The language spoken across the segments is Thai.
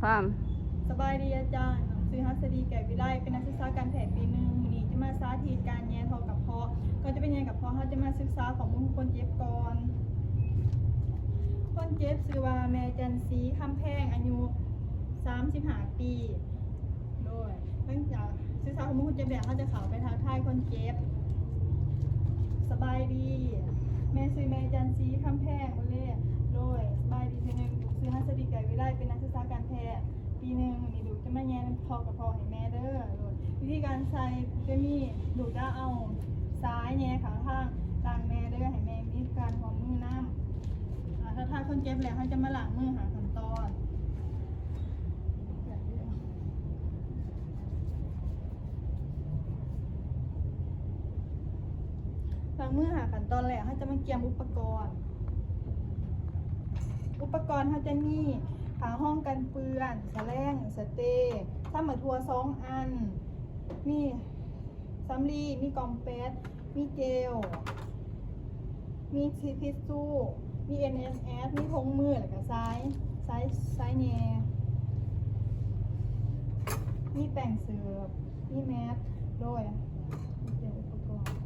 ความสบายดีอาจารย์ซื้อฮัสดีแก่วิไลเป็นนักศึกษาการแพทย์ปีหนึ่งวันนี้จะมาสาธิตการแยทอกับเพาะก็จะเป็นแยกับเพาะเขาจะมาศึกษาของมูลคนเจ็บก่อนคนเจ็บชื่อว่าแม่จันซีคำแพงอายุ35 ปีโดยหลังจากศึกษาของมูลคนเจ็บแล้วเขาจะเข้าไปทักทายคนเจ็บสบายดีแม่ซื้อแม่จันซีคำแพงโอเล่โดยสบายดีเพียงหนึ่งซื้อฮัสดีแก่วิไลเป็นนักศึกษาการแพทย์ปีหนึ่งนี่ดูจะมาแย่พอกับพอให้แม่เด้อวิธีการใส่จะมีดูจะเอาซ้ายแย่ขาข้างต่างแม่เด้อให้แม่มีการหอมมือน้ำถ้าคนเจ็บแล้วเขาจะมาล้างมือหาขั้นตอนล้างมือหาขั้นตอนแรกเขาจะมาเกี่ยมอุปกรณ์เขาจะมีผ้าห้องกันเปื้อนแฉลงสเตย์ถ้ามาทัว2 อันมีซัมลีมีกอมแปดมีเจลมีทิชชู่มี NSS มีทงมือแล้วก็ซ้ายแหน่มีแป้งเสือบมีแมสโดยเตรียมอุปกรณ์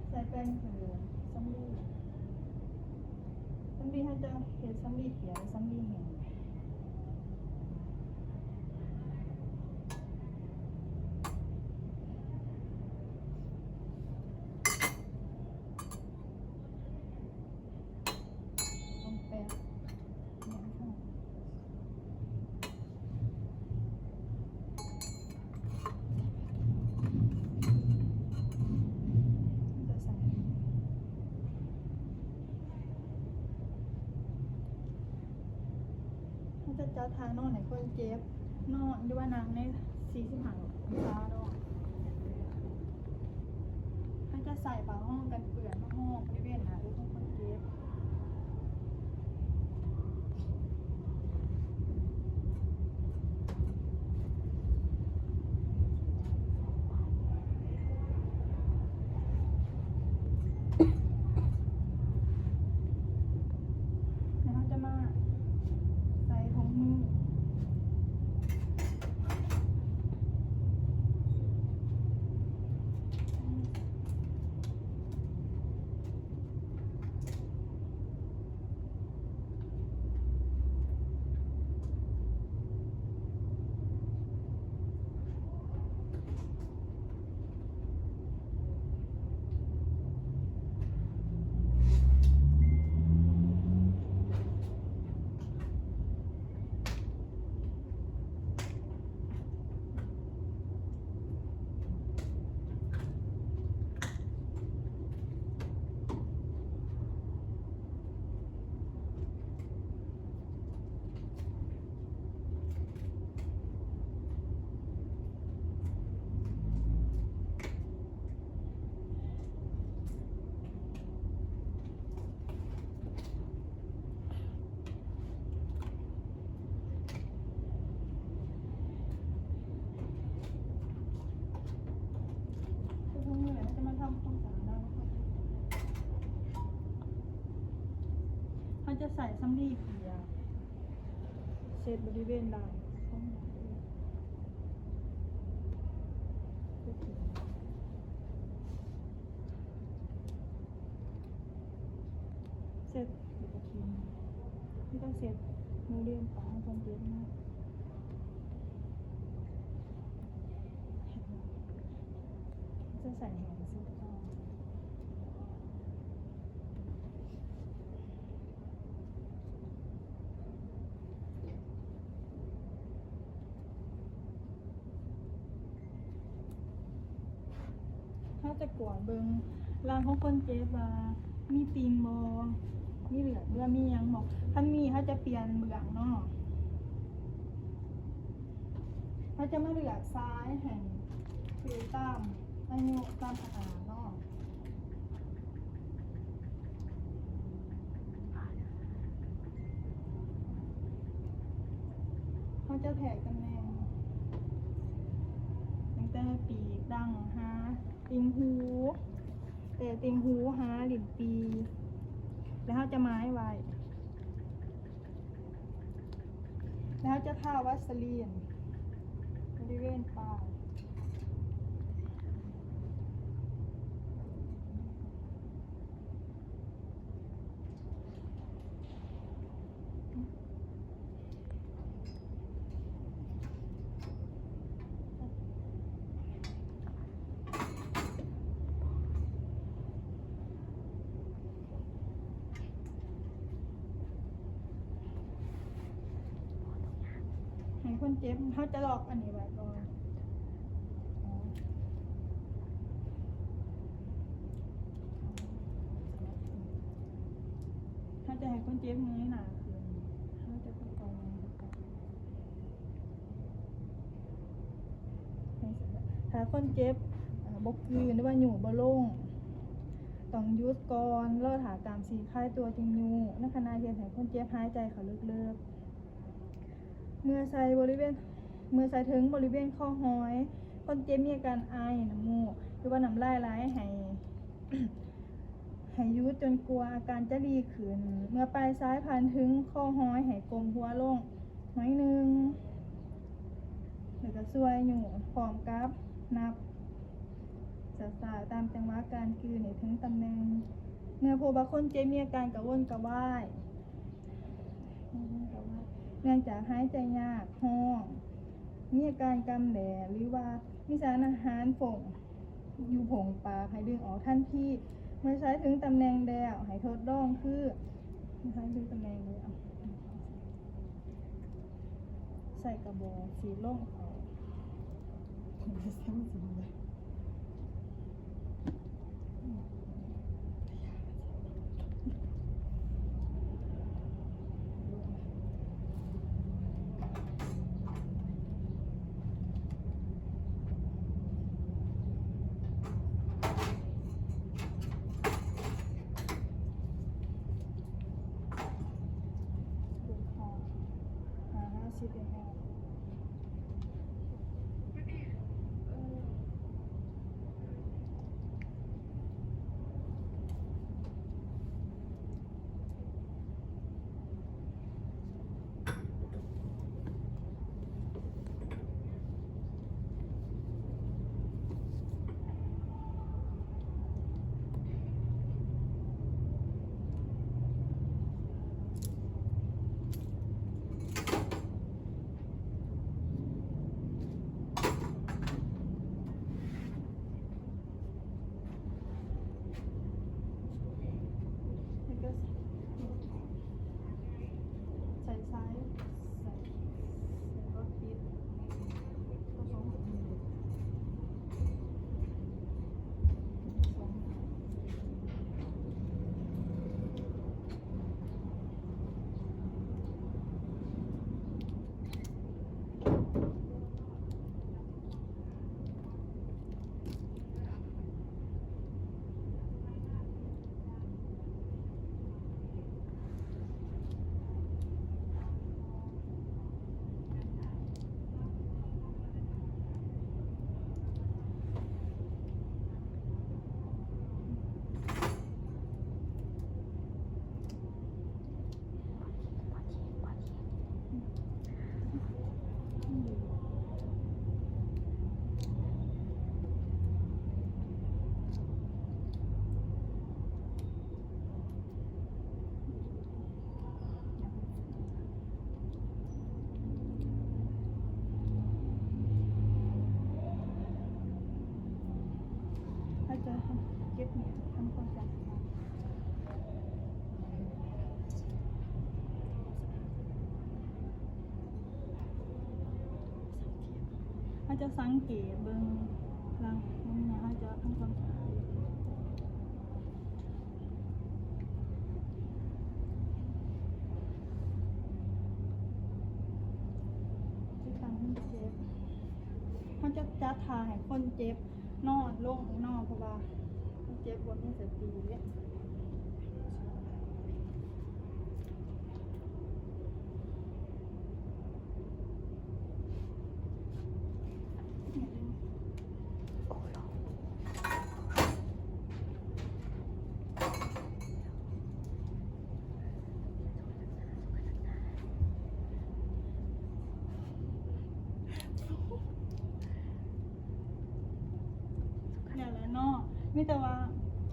ใส่แป้งเสือซัมลีให้จะเห็นซัมลีเขียวซัมลีแห้งต้องแป้งเนี่ยค่ะจะใส่เขาจะจัดทางนอนไหนคนเจ็บนอนหรือว่านางใน45 องศาดอกเขาจะใส่ผ้าห้องกันเปื้อนผ้าห้องบริเวณหน้าหรือของคนเจ็บแล้วเขาจะมาใส่ถุงมือถุงมือเนี่ยเขาจะมาทำความสะอาดแล้วเขาจะใส่ซัมลีเขียวเช็ดบริเวณด่างเสร็จเดี๋ยวจะทิ้งไม่ต้องเสร็จมือเรียนปากคนเจ็บนะจะใส่แหวนสีทองถ้าจะกวดเบิงร่างของคนเจ็บว่ามีตีนบอมีเหลือดเมื่อมียังบอกถ้ามีเขาจะเปลี่ยนเบื้องเนาะเขาจะมาเหลือซ้ายแห่งคือตามอายุตามขนาดเนาะเขาจะแถกตำแหน่งตั้งแต่ปีกดังหาติงหูแต่ติงหูหาหลินปีแล้วเขาจะไม้ไว้ จะทาวัสลีนบริเวณปลายให้คนเจ็บเขาจะหลอกอันนี้ไว้ก่อนเขาจะให้คนเจ็บเงยหนาขึ้นเขาจะค่อยๆถ้าคนเจ็บบกยืนหรือว่าอยู่บ่ลงต้องยุดก่อนรอถาตามสีคลายตัวจริงอยู่ในขณะเดียวกันคนเจ็บหายใจเขาลึกๆเมื่อใส่ถึงบริเวณข้อห้อยคนเจ็บมีอาการไอน้ำมูกหรือว่าน้ำลายไหลให้ ให้ยุดจนกลัวอาการจะดีขึ้นเมื่อปลายซ้ายผ่านถึงข้อห้อยให้กลมหัวลงน้อยนึงแล้วก็ช่วยอยู่พร้อมกับนับสายตามจังหวะการกลืนให้ถึงตำแหน่งเมื่อพบว่าคนเจ็บมีอาการกระวนกระวายเนื่องจากหายใจยากห้องมีอาการกำแดดหรือว่ามีสารอาหารฝงอยู่ผงปากให้ดึงออกทันทีเมื่อใช้ถึงตำแหน่งแล้วให้ทดลองคือใช้ถึงตำแหน่งแล้วใส่กระบอกสีล่งเอา50 ml ใส่ซ้ายใส่รถปิดก็สองถ้าจะเก็บเนี่ยทำความสะอาดถ้าจะสังเกตเบิ่งหลังนี่นะถ้าจะทำความสะอาดที่ทำให้เจ็บเขาจะจัดทาให้คนเจ็บนอนลงนอนเพราะว่าคนเจ็บบนนี่สติเนี่ย ไม่แต่ว่า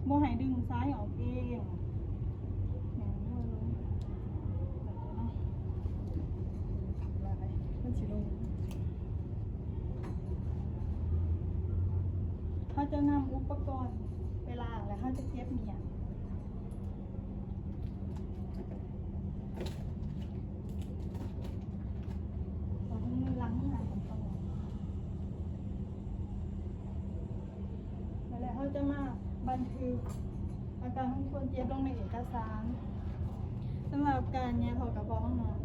โมให้ดึงซ้ายออกเองแหม่ด้วยลงแบบนี้เนาะลายมันสิลงเขาจะนำอุปกรณ์ไปล้างแล้วเขาจะเก็บเมียนล้างหน้าของเขาแล้วเขาจะมาบันทึกอาการของคนเจ็บลงในเอกสารสำหรับการแยกถอดกระเพาะห้องนอน